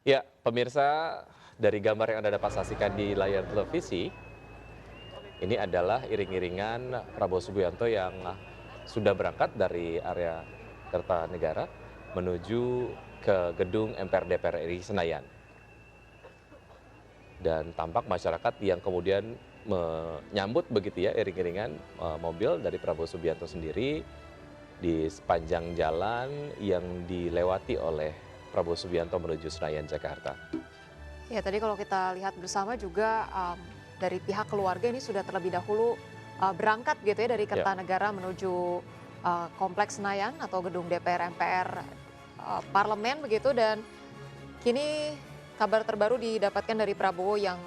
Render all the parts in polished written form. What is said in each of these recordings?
Ya, pemirsa, dari gambar yang Anda dapat saksikan di layar televisi, ini adalah iring-iringan Prabowo Subianto yang sudah berangkat dari area Kertanegara menuju ke gedung MPR DPR RI Senayan. Dan tampak masyarakat yang kemudian menyambut begitu ya iring-iringan mobil dari Prabowo Subianto sendiri di sepanjang jalan yang dilewati oleh Prabowo Subianto menuju Senayan, Jakarta. Ya, tadi kalau kita lihat bersama juga dari pihak keluarga ini sudah terlebih dahulu berangkat gitu ya dari Ya. Kertanegara menuju Kompleks Senayan atau gedung DPR MPR Parlemen begitu dan kini kabar terbaru didapatkan dari Prabowo yang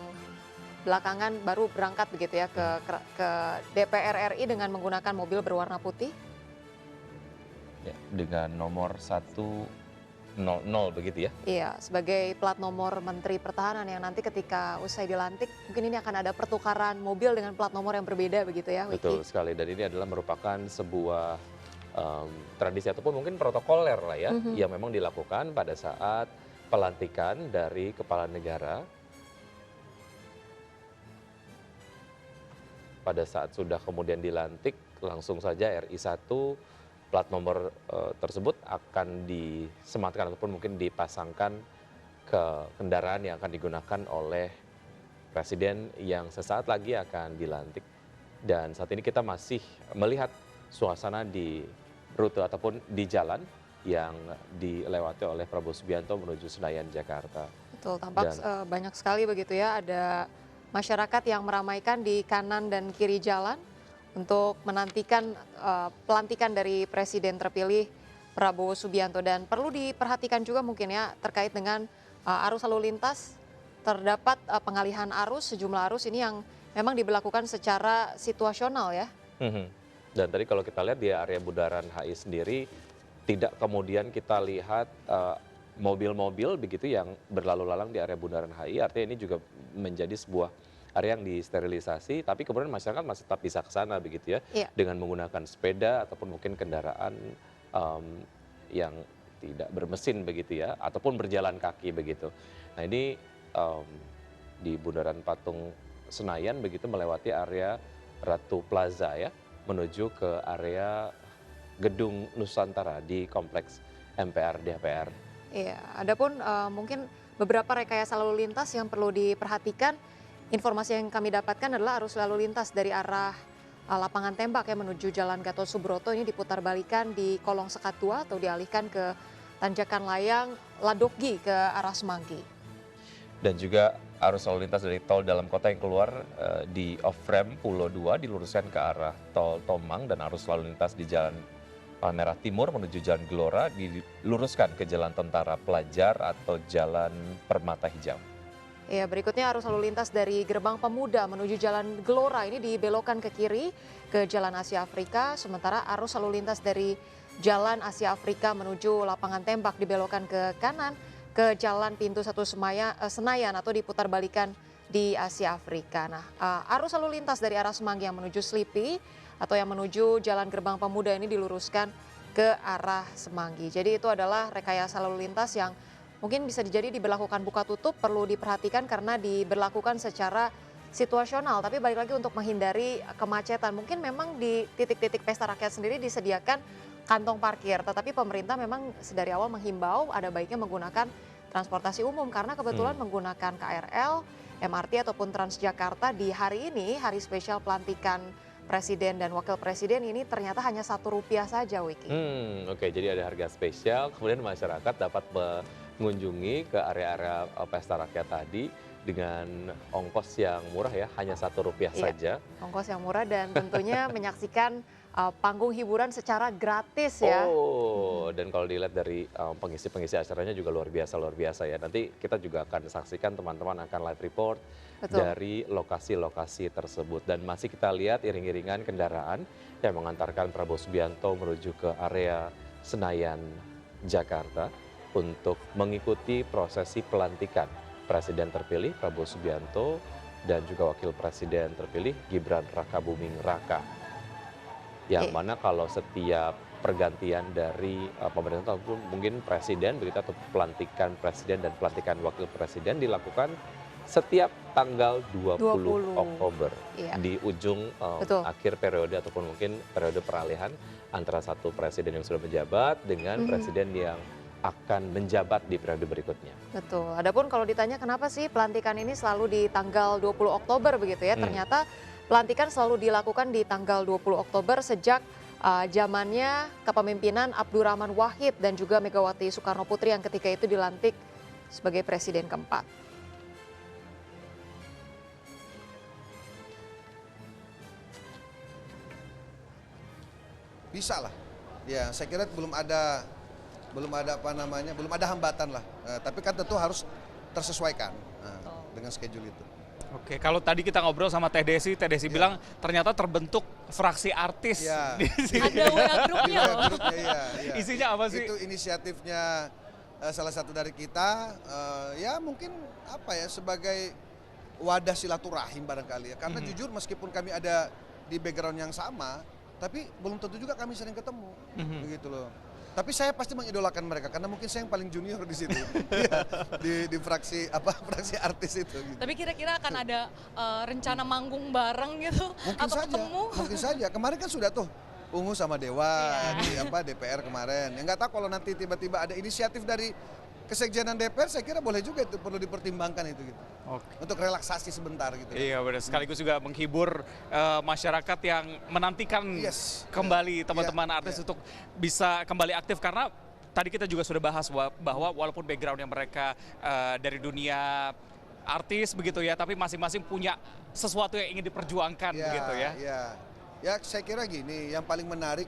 belakangan baru berangkat begitu ya Mhm. ke DPR RI dengan menggunakan mobil berwarna putih. Ya, dengan nomor 100 begitu ya? Iya, sebagai plat nomor Menteri Pertahanan yang nanti ketika usai dilantik mungkin ini akan ada pertukaran mobil dengan plat nomor yang berbeda begitu ya, Wiki? Betul sekali, dan ini adalah merupakan sebuah, tradisi ataupun mungkin protokoler lah ya, Mhm. yang memang dilakukan pada saat pelantikan dari kepala negara. Pada saat sudah kemudian dilantik, langsung saja RI 1 plat nomor, tersebut akan disematkan ataupun mungkin dipasangkan ke kendaraan yang akan digunakan oleh presiden yang sesaat lagi akan dilantik. Dan saat ini kita masih melihat suasana di rute ataupun di jalan yang dilewati oleh Prabowo Subianto menuju Senayan, Jakarta. Betul, tampak Dan banyak sekali begitu ya, ada masyarakat yang meramaikan di kanan dan kiri jalan untuk menantikan pelantikan dari Presiden terpilih Prabowo Subianto dan perlu diperhatikan juga mungkin ya terkait dengan arus lalu lintas, terdapat pengalihan arus, sejumlah arus ini yang memang diberlakukan secara situasional ya. mhm, dan tadi kalau kita lihat di area Bundaran HI sendiri, tidak kemudian kita lihat, mobil-mobil begitu yang berlalu lalang di area Bundaran HI, artinya ini juga menjadi sebuah area yang disterilisasi, tapi kemudian masyarakat masih tetap bisa ke sana begitu ya, Iya. dengan menggunakan sepeda ataupun mungkin kendaraan, yang tidak bermesin begitu ya, ataupun berjalan kaki begitu. Nah ini, di Bundaran Patung Senayan begitu melewati area Ratu Plaza ya, menuju ke area Gedung Nusantara di kompleks MPR DPR. Iya, adapun mungkin beberapa rekayasa lalu lintas yang perlu diperhatikan, informasi yang kami dapatkan adalah arus lalu lintas dari arah lapangan tembak yang menuju Jalan Gatot Subroto ini diputarbalikkan di Kolong Sekat 2 atau dialihkan ke Tanjakan Layang, Ladoggi ke arah Semanggi. Dan juga arus lalu lintas dari tol dalam kota yang keluar di off-ramp Pulau 2 diluruskan ke arah tol Tomang, dan arus lalu lintas di Jalan Palmerah Timur menuju Jalan Gelora diluruskan ke Jalan Tentara Pelajar atau Jalan Permata Hijau. Ya, berikutnya arus lalu lintas dari Gerbang Pemuda menuju Jalan Gelora ini dibelokkan ke kiri ke Jalan Asia Afrika, sementara arus lalu lintas dari Jalan Asia Afrika menuju Lapangan Tembak dibelokkan ke kanan ke Jalan Pintu Satu Senayan atau diputarbalikan di Asia Afrika. Nah, arus lalu lintas dari arah Semanggi yang menuju Slipi atau yang menuju Jalan Gerbang Pemuda ini diluruskan ke arah Semanggi. Jadi itu adalah rekayasa lalu lintas yang mungkin bisa jadi diberlakukan buka tutup, perlu diperhatikan karena diberlakukan secara situasional. Tapi balik lagi untuk menghindari kemacetan. Mungkin memang di titik-titik pesta rakyat sendiri disediakan kantong parkir. Tetapi pemerintah memang dari awal menghimbau ada baiknya menggunakan transportasi umum. Karena kebetulan Hmm. menggunakan KRL, MRT ataupun Transjakarta di hari ini, hari spesial pelantikan Presiden dan Wakil Presiden ini ternyata hanya Rp1 saja, Wiki. Oke, jadi ada harga spesial, kemudian masyarakat dapat mengunjungi ke area-area, pesta rakyat tadi dengan ongkos yang murah ya, hanya Rp1 Iya, saja. ongkos yang murah dan tentunya menyaksikan panggung hiburan secara gratis ya. Oh, Mhm, dan kalau dilihat dari, pengisi-pengisi acaranya juga luar biasa ya. Nanti kita juga akan saksikan teman-teman akan live report betul. dari lokasi-lokasi tersebut. Dan masih kita lihat iring-iringan kendaraan yang mengantarkan Prabowo Subianto menuju ke area Senayan, Jakarta untuk mengikuti prosesi pelantikan Presiden terpilih Prabowo Subianto dan juga Wakil Presiden terpilih Gibran Rakabuming Raka. Yang I mana kalau setiap pergantian dari pemerintah ataupun mungkin presiden begitu, atau pelantikan presiden dan pelantikan wakil presiden dilakukan setiap tanggal 20 20. Oktober Iya, di ujung betul. akhir periode ataupun mungkin periode peralihan antara satu presiden yang sudah menjabat dengan Mhm. presiden yang akan menjabat di periode berikutnya. Betul. Adapun kalau ditanya kenapa sih pelantikan ini selalu di tanggal 20 Oktober begitu ya, Hmm. ternyata pelantikan selalu dilakukan di tanggal 20 Oktober sejak zamannya kepemimpinan Abdurrahman Wahid dan juga Megawati Soekarno Putri yang ketika itu dilantik sebagai presiden keempat. Bisa lah. Ya, saya kira belum ada apa namanya, belum ada hambatan lah. Tapi kan tentu harus tersesuaikan dengan schedule itu. Oke, kalau tadi kita ngobrol sama Teh Desi bilang ternyata terbentuk fraksi artis Ya. di sini. Ada WA grupnya Di loh. grupnya, iya. Isinya apa sih? Itu inisiatifnya salah satu dari kita, ya mungkin apa ya, sebagai wadah silaturahim barangkali ya. Karena jujur meskipun kami ada di background yang sama, tapi belum tentu juga kami sering ketemu, begitu loh. Tapi saya pasti mengidolakan mereka karena mungkin saya yang paling junior di situ. Iya, di fraksi fraksi artis itu gitu. Tapi kira-kira akan ada rencana manggung bareng gitu Mungkin atau saja, ketemu? mungkin saja. Kemarin kan sudah tuh Ungu sama Dewa Iya. di DPR kemarin. Ya nggak tahu kalau nanti tiba-tiba ada inisiatif dari kesekjenan DPR, saya kira boleh juga itu, perlu dipertimbangkan itu gitu. Oke. Untuk relaksasi sebentar gitu. Iya benar, sekaligus juga menghibur masyarakat yang menantikan Yes. kembali teman-teman Iya, artis iya. untuk bisa kembali aktif, karena tadi kita juga sudah bahas bahwa walaupun background yang mereka dari dunia artis begitu ya, tapi masing-masing punya sesuatu yang ingin diperjuangkan begitu ya. Iya. Ya saya kira gini, yang paling menarik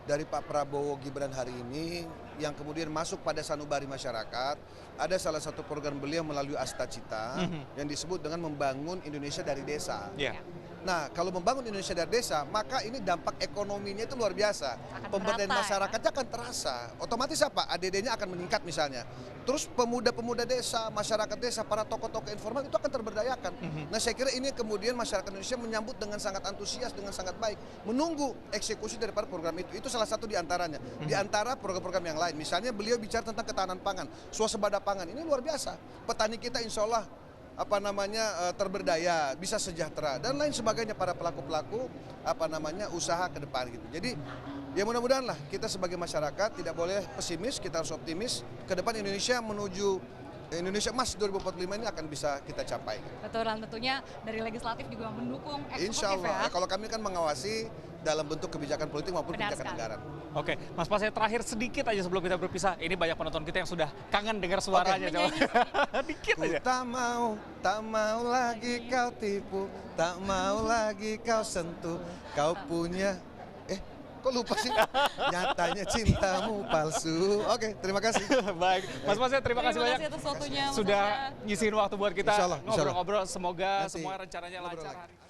dari Pak Prabowo Gibran hari ini yang kemudian masuk pada sanubari masyarakat, ada salah satu program beliau melalui Asta Cita yang disebut dengan membangun Indonesia dari desa. Iya. Nah, kalau membangun Indonesia dari desa, maka ini dampak ekonominya itu luar biasa. Akan Pemberdayaan merata, ya. masyarakatnya akan terasa. Otomatis apa? ADD-nya akan meningkat misalnya. Terus pemuda-pemuda desa, masyarakat desa, para tokoh-tokoh informal itu akan terberdayakan. Nah, saya kira ini kemudian masyarakat Indonesia menyambut dengan sangat antusias, dengan sangat baik. Menunggu eksekusi daripada program itu. Itu salah satu di antaranya. Di antara program-program yang lain. Misalnya beliau bicara tentang ketahanan pangan, swasembada pangan. Ini luar biasa. Petani kita insya Allah terberdaya, bisa sejahtera dan lain sebagainya para pelaku-pelaku usaha ke depan gitu. Jadi ya mudah-mudahan lah kita sebagai masyarakat tidak boleh pesimis, kita harus optimis. Ke depan Indonesia menuju Indonesia Emas 2045 ini akan bisa kita capai. Betul, dan tentunya dari legislatif juga mendukung Insya eksekutif Allah. ya. Kalau kami kan mengawasi dalam bentuk kebijakan politik maupun Benar kebijakan sekali. anggaran. Oke, Mas Pas, saya terakhir sedikit aja sebelum kita berpisah. Ini banyak penonton kita yang sudah kangen dengar suaranya. Coba. Dikit Ku aja. tak mau lagi kau tipu, tak mau lagi kau sentuh, kau punya, kok lupa sih? Nyatanya cintamu palsu. Oke, terima kasih. Baik, Mas Mas, terima kasih banyak atas waktunya, Mas sudah Asya. ngisiin waktu buat kita Insya Allah, insya Allah. ngobrol-ngobrol. Semoga Nanti semua rencananya ngobrol lancar lagi. hari ini.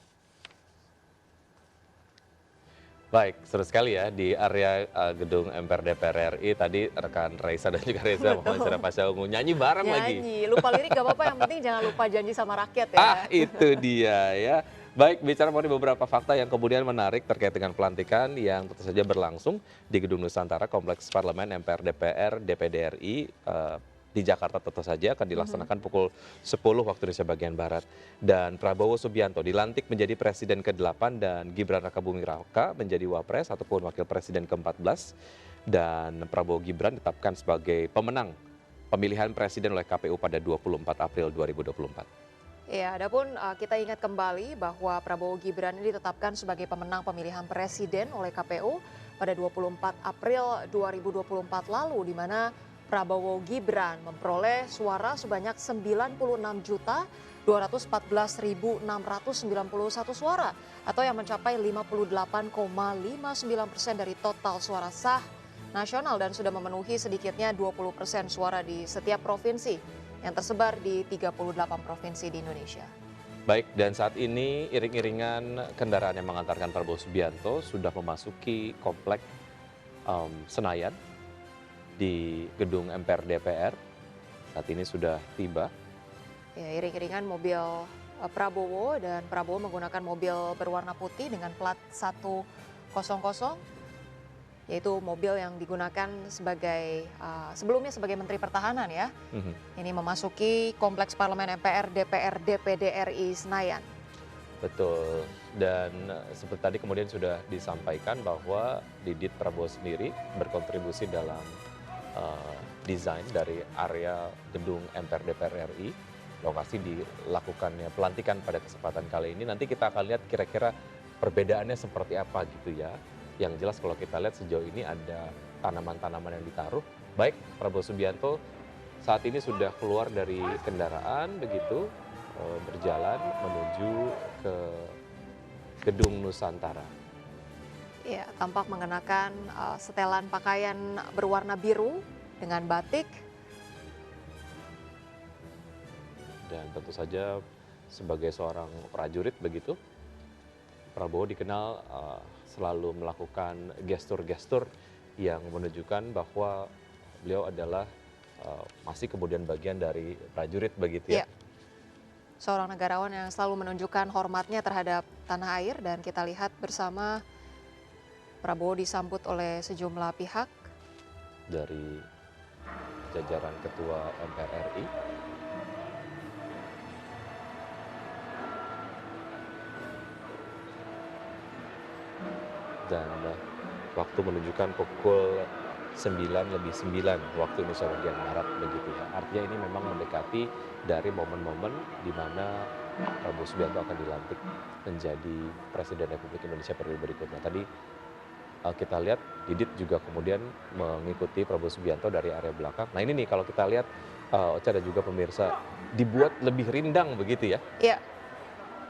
Baik, seru sekali ya di area gedung MPR DPR RI tadi rekan Raisa dan juga Reza Muhammad Syarah Pasha Ungu nyanyi bareng lagi. Nyanyi, lupa lirik gak apa-apa, yang penting jangan lupa janji sama rakyat ya. Itu dia ya. Baik, bicara mengenai beberapa fakta yang kemudian menarik terkait dengan pelantikan yang tentu saja berlangsung di Gedung Nusantara Kompleks Parlemen MPR DPR DPD RI di Jakarta tentu saja akan dilaksanakan pukul 10 waktu Indonesia bagian Barat. Dan Prabowo Subianto dilantik menjadi Presiden ke-8 dan Gibran Rakabuming Raka menjadi Wapres ataupun Wakil Presiden ke-14. Dan Prabowo Gibran ditetapkan sebagai pemenang pemilihan Presiden oleh KPU pada 24 April 2024. Ya, adapun kita ingat kembali bahwa Prabowo Gibran ini ditetapkan sebagai pemenang pemilihan presiden oleh KPU pada 24 April 2024 lalu, di mana Prabowo Gibran memperoleh suara sebanyak 96.214.691 suara atau yang mencapai 58,59% dari total suara sah nasional dan sudah memenuhi sedikitnya 20% suara di setiap provinsi yang tersebar di 38 provinsi di Indonesia. Baik, dan saat ini iring-iringan kendaraan yang mengantarkan Prabowo Subianto sudah memasuki komplek Senayan di gedung MPR DPR. Saat ini sudah tiba. Ya, iring-iringan mobil Prabowo, dan Prabowo menggunakan mobil berwarna putih dengan plat 100. yaitu mobil yang digunakan sebagai sebelumnya sebagai Menteri Pertahanan ya. Ini memasuki kompleks Parlemen MPR, DPR, DPD RI Senayan. Betul, dan seperti tadi kemudian sudah disampaikan bahwa Didit Prabowo sendiri berkontribusi dalam desain dari area gedung MPR DPR RI. Lokasi dilakukannya pelantikan pada kesempatan kali ini. Nanti kita akan lihat kira-kira perbedaannya seperti apa gitu ya. Yang jelas kalau kita lihat sejauh ini ada tanaman-tanaman yang ditaruh. Baik, Prabowo Subianto saat ini sudah keluar dari kendaraan begitu, berjalan menuju ke Gedung Nusantara. Ya, tampak mengenakan setelan pakaian berwarna biru dengan batik. Dan tentu saja sebagai seorang prajurit begitu, Prabowo dikenal selalu melakukan gestur-gestur yang menunjukkan bahwa beliau adalah masih kemudian bagian dari prajurit begitu ya. Seorang negarawan yang selalu menunjukkan hormatnya terhadap tanah air, dan kita lihat bersama Prabowo disambut oleh sejumlah pihak. Dari jajaran Ketua MPR RI. Dan waktu menunjukkan pukul 9:09 waktu Indonesia bagian Barat begitu ya. Artinya ini memang mendekati dari momen-momen di mana Prabowo Subianto akan dilantik menjadi Presiden Republik Indonesia periode berikutnya. Tadi kita lihat Didit juga kemudian mengikuti Prabowo Subianto dari area belakang. Nah ini nih kalau kita lihat Ocha dan juga pemirsa, dibuat lebih rindang begitu ya. Iya.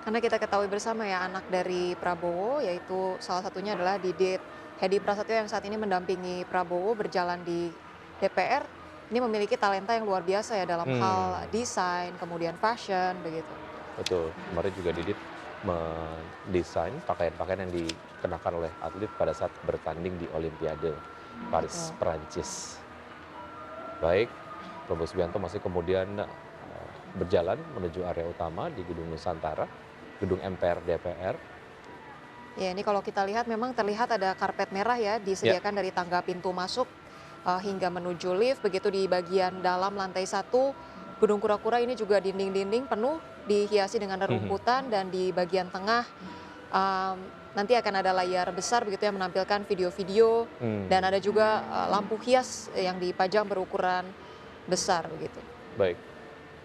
Karena kita ketahui bersama ya, anak dari Prabowo, yaitu salah satunya adalah Didit Hedi Prasetyo yang saat ini mendampingi Prabowo berjalan di DPR. Ini memiliki talenta yang luar biasa ya dalam hal desain, kemudian fashion, begitu. Betul, kemarin juga Didit mendesain pakaian-pakaian yang dikenakan oleh atlet pada saat bertanding di Olimpiade Paris, Perancis. Baik, Prabowo Subianto masih kemudian berjalan menuju area utama di Gedung Nusantara, Gedung MPR DPR. Ya, ini kalau kita lihat memang terlihat ada karpet merah ya disediakan dari tangga pintu masuk hingga menuju lift. Begitu di bagian dalam lantai 1 Gedung Kura-Kura ini juga dinding-dinding penuh dihiasi dengan rerumputan, dan di bagian tengah nanti akan ada layar besar begitu yang menampilkan video-video, dan ada juga lampu hias yang dipajang berukuran besar begitu. Baik.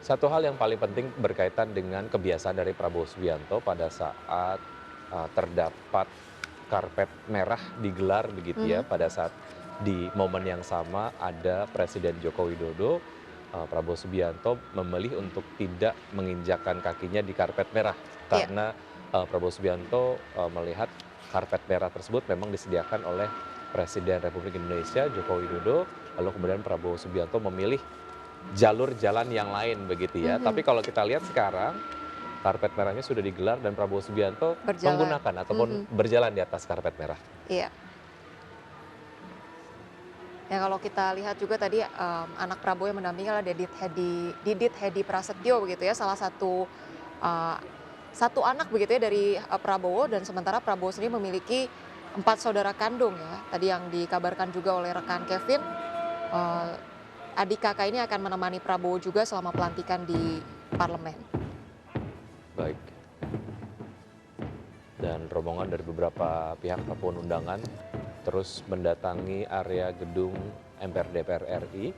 Satu hal yang paling penting berkaitan dengan kebiasaan dari Prabowo Subianto pada saat terdapat karpet merah digelar begitu ya, pada saat di momen yang sama ada Presiden Joko Widodo, Prabowo Subianto memilih untuk tidak menginjakkan kakinya di karpet merah karena Prabowo Subianto melihat karpet merah tersebut memang disediakan oleh Presiden Republik Indonesia Joko Widodo, lalu kemudian Prabowo Subianto memilih jalur jalan yang lain begitu ya. Tapi kalau kita lihat sekarang karpet merahnya sudah digelar dan Prabowo Subianto menggunakan ataupun berjalan di atas karpet merah. Iya. Ya kalau kita lihat juga tadi anak Prabowo yang mendampingi adalah Didit Hedi Prasetyo begitu ya, salah satu anak begitu ya dari Prabowo, dan sementara Prabowo sendiri memiliki 4 saudara kandung ya. Tadi yang dikabarkan juga oleh rekan Kevin, adik kakak ini akan menemani Prabowo juga selama pelantikan di parlemen. Baik. Dan rombongan dari beberapa pihak ataupun undangan terus mendatangi area gedung MPR DPR RI.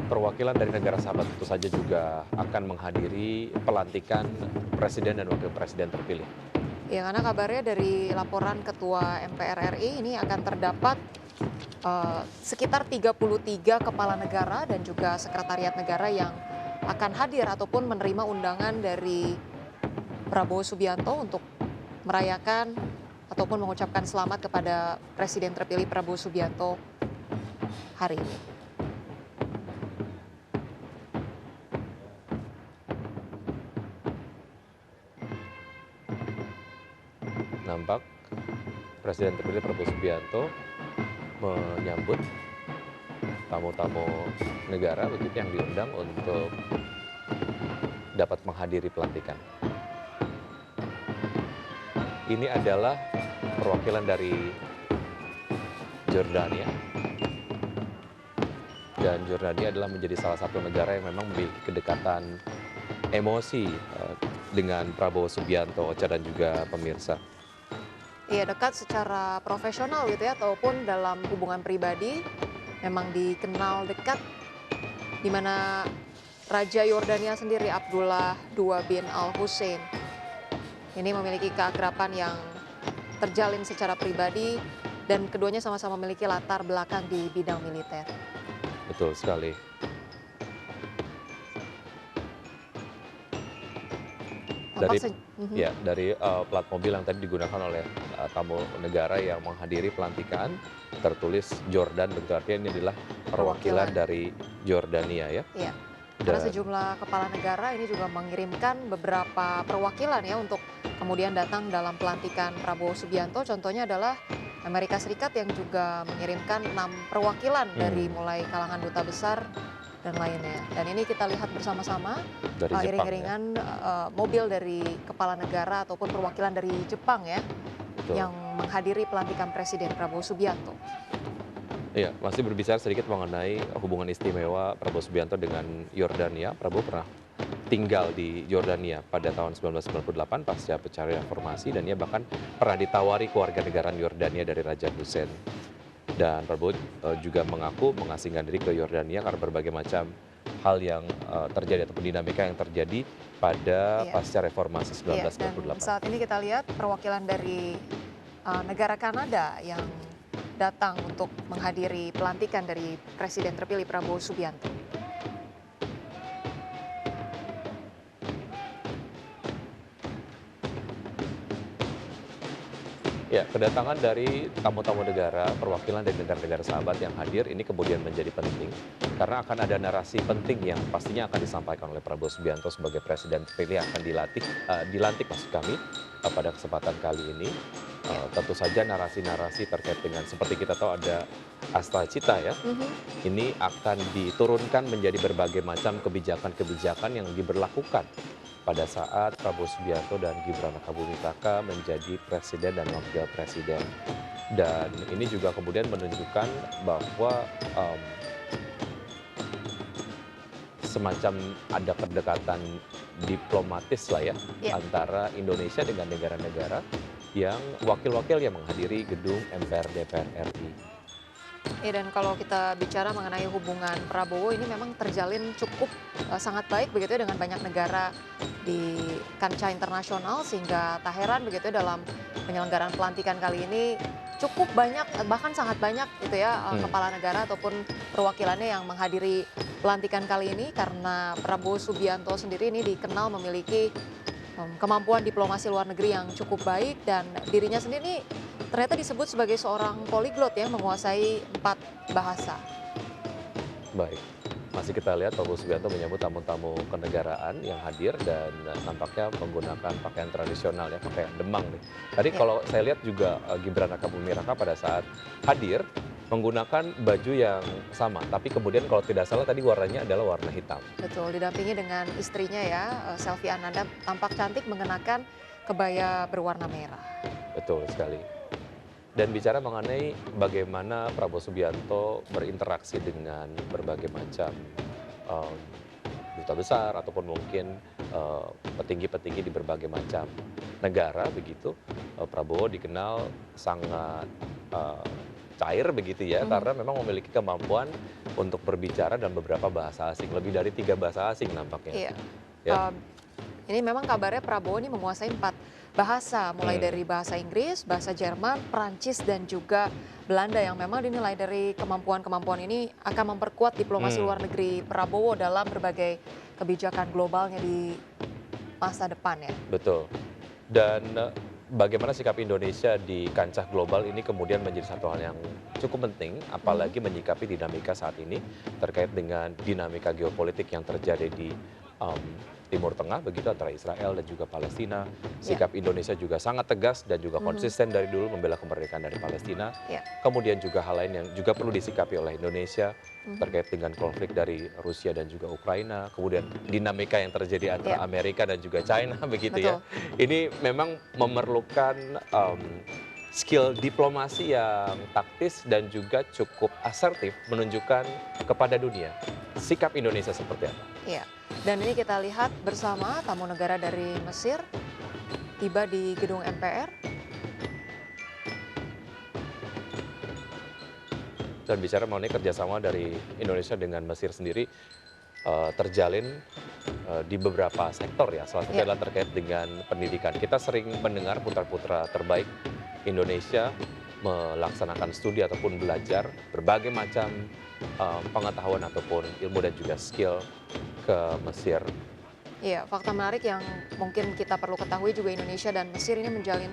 Perwakilan dari negara sahabat tentu saja juga akan menghadiri pelantikan Presiden dan Wakil Presiden terpilih. Ya, karena kabarnya dari laporan Ketua MPR RI ini akan terdapat sekitar 33 kepala negara dan juga sekretariat negara yang akan hadir ataupun menerima undangan dari Prabowo Subianto untuk merayakan ataupun mengucapkan selamat kepada Presiden terpilih Prabowo Subianto hari ini. Nampak Presiden terpilih Prabowo Subianto menyambut tamu-tamu negara begitu yang diundang untuk dapat menghadiri pelantikan. Ini adalah perwakilan dari Jordania. Dan Jordania adalah menjadi salah satu negara yang memang memiliki kedekatan emosi dengan Prabowo Subianto, Ocha dan juga pemirsa. Iya, dekat secara profesional gitu ya, ataupun dalam hubungan pribadi memang dikenal dekat, di mana Raja Yordania sendiri Abdullah II bin Al Hussein ini memiliki keakraban yang terjalin secara pribadi dan keduanya sama-sama memiliki latar belakang di bidang militer. Betul sekali. Dari plat mobil yang tadi digunakan oleh tamu negara yang menghadiri pelantikan tertulis Jordan, berarti ini adalah perwakilan dari Jordania ya. Iya. Karena sejumlah kepala negara ini juga mengirimkan beberapa perwakilan ya untuk kemudian datang dalam pelantikan Prabowo Subianto. Contohnya adalah Amerika Serikat yang juga mengirimkan 6 perwakilan dari mulai kalangan duta besar dan lainnya. Dan ini kita lihat bersama-sama iring-iringan mobil dari kepala negara ataupun perwakilan dari Jepang ya. Betul. Yang menghadiri pelantikan Presiden Prabowo Subianto. Iya, masih berbicara sedikit mengenai hubungan istimewa Prabowo Subianto dengan Yordania. Prabowo pernah tinggal di Yordania pada tahun 1998 pasca pencarian reformasi, dan ia bahkan pernah ditawari kewarganegaraan Yordania dari Raja Hussein. Dan Prabowo juga mengaku mengasingkan diri ke Yordania karena berbagai macam hal yang terjadi ataupun dinamika yang terjadi pada pasca reformasi 1998. Dan saat ini kita lihat perwakilan dari negara Kanada yang datang untuk menghadiri pelantikan dari Presiden terpilih Prabowo Subianto. Ya, kedatangan dari tamu-tamu negara, perwakilan dari negara-negara sahabat yang hadir ini kemudian menjadi penting karena akan ada narasi penting yang pastinya akan disampaikan oleh Prabowo Subianto sebagai presiden terpilih yang akan dilantik maksud kami pada kesempatan kali ini. Tentu saja narasi-narasi terkait dengan seperti kita tahu ada Asta Cita ya. Ini akan diturunkan menjadi berbagai macam kebijakan-kebijakan yang diberlakukan pada saat Prabowo Subianto dan Gibran Rakabuming Raka menjadi presiden dan wakil presiden. Dan ini juga kemudian menunjukkan bahwa semacam ada kedekatan diplomatis lah ya antara Indonesia dengan negara-negara yang wakil-wakil yang menghadiri gedung MPR DPR RI. Dan kalau kita bicara mengenai hubungan Prabowo ini memang terjalin cukup sangat baik begitu ya dengan banyak negara di kancah internasional, sehingga tak heran begitu ya dalam penyelenggaraan pelantikan kali ini cukup banyak, bahkan sangat banyak gitu ya kepala negara ataupun perwakilannya yang menghadiri pelantikan kali ini, karena Prabowo Subianto sendiri ini dikenal memiliki kemampuan diplomasi luar negeri yang cukup baik, dan dirinya sendiri ternyata disebut sebagai seorang poliglot ya, menguasai 4 bahasa. Baik, masih kita lihat Prabowo Subianto menyambut tamu-tamu kenegaraan yang hadir dan nampaknya menggunakan pakaian tradisional ya, pakaian Demang nih. Tadi kalau saya lihat juga Gibran Rakabuming Raka pada saat hadir menggunakan baju yang sama, tapi kemudian kalau tidak salah tadi warnanya adalah warna hitam. Betul, didampingi dengan istrinya ya, Selvi Ananda, tampak cantik mengenakan kebaya berwarna merah. Betul sekali. Dan bicara mengenai bagaimana Prabowo Subianto berinteraksi dengan berbagai macam duta besar ataupun mungkin petinggi-petinggi di berbagai macam negara begitu, Prabowo dikenal sangat cair begitu ya, karena memang memiliki kemampuan untuk berbicara dan beberapa bahasa asing, lebih dari 3 bahasa asing nampaknya. Iya. Ini memang kabarnya Prabowo ini menguasai 4 bahasa, mulai dari bahasa Inggris, bahasa Jerman, Prancis, dan juga Belanda, yang memang dinilai dari kemampuan-kemampuan ini akan memperkuat diplomasi luar negeri Prabowo dalam berbagai kebijakan globalnya di masa depan ya. Betul. Dan bagaimana sikap Indonesia di kancah global ini kemudian menjadi satu hal yang cukup penting, apalagi menyikapi dinamika saat ini terkait dengan dinamika geopolitik yang terjadi di Timur Tengah begitu antara Israel dan juga Palestina. Sikap Indonesia juga sangat tegas dan juga konsisten dari dulu membela kemerdekaan dari Palestina. Kemudian juga hal lain yang juga perlu disikapi oleh Indonesia terkait dengan konflik dari Rusia dan juga Ukraina. Kemudian dinamika yang terjadi antara Amerika dan juga China begitu ya. Ini memang memerlukan skill diplomasi yang taktis dan juga cukup asertif menunjukkan kepada dunia sikap Indonesia seperti apa. Iya. Dan ini kita lihat bersama tamu negara dari Mesir tiba di gedung MPR. Dan bicara mengenai kerjasama dari Indonesia dengan Mesir sendiri terjalin di beberapa sektor ya. Salah satunya adalah terkait dengan pendidikan. Kita sering mendengar putra-putra terbaik Indonesia melaksanakan studi ataupun belajar berbagai macam pengetahuan ataupun ilmu dan juga skill ke Mesir. Iya, fakta menarik yang mungkin kita perlu ketahui juga Indonesia dan Mesir ini menjalin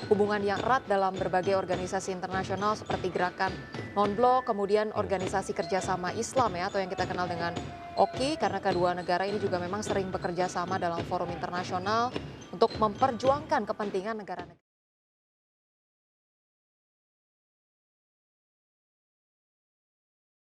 hubungan yang erat dalam berbagai organisasi internasional seperti gerakan non-blok, kemudian organisasi kerjasama Islam ya, atau yang kita kenal dengan OKI, karena kedua negara ini juga memang sering bekerja sama dalam forum internasional untuk memperjuangkan kepentingan negara-negara.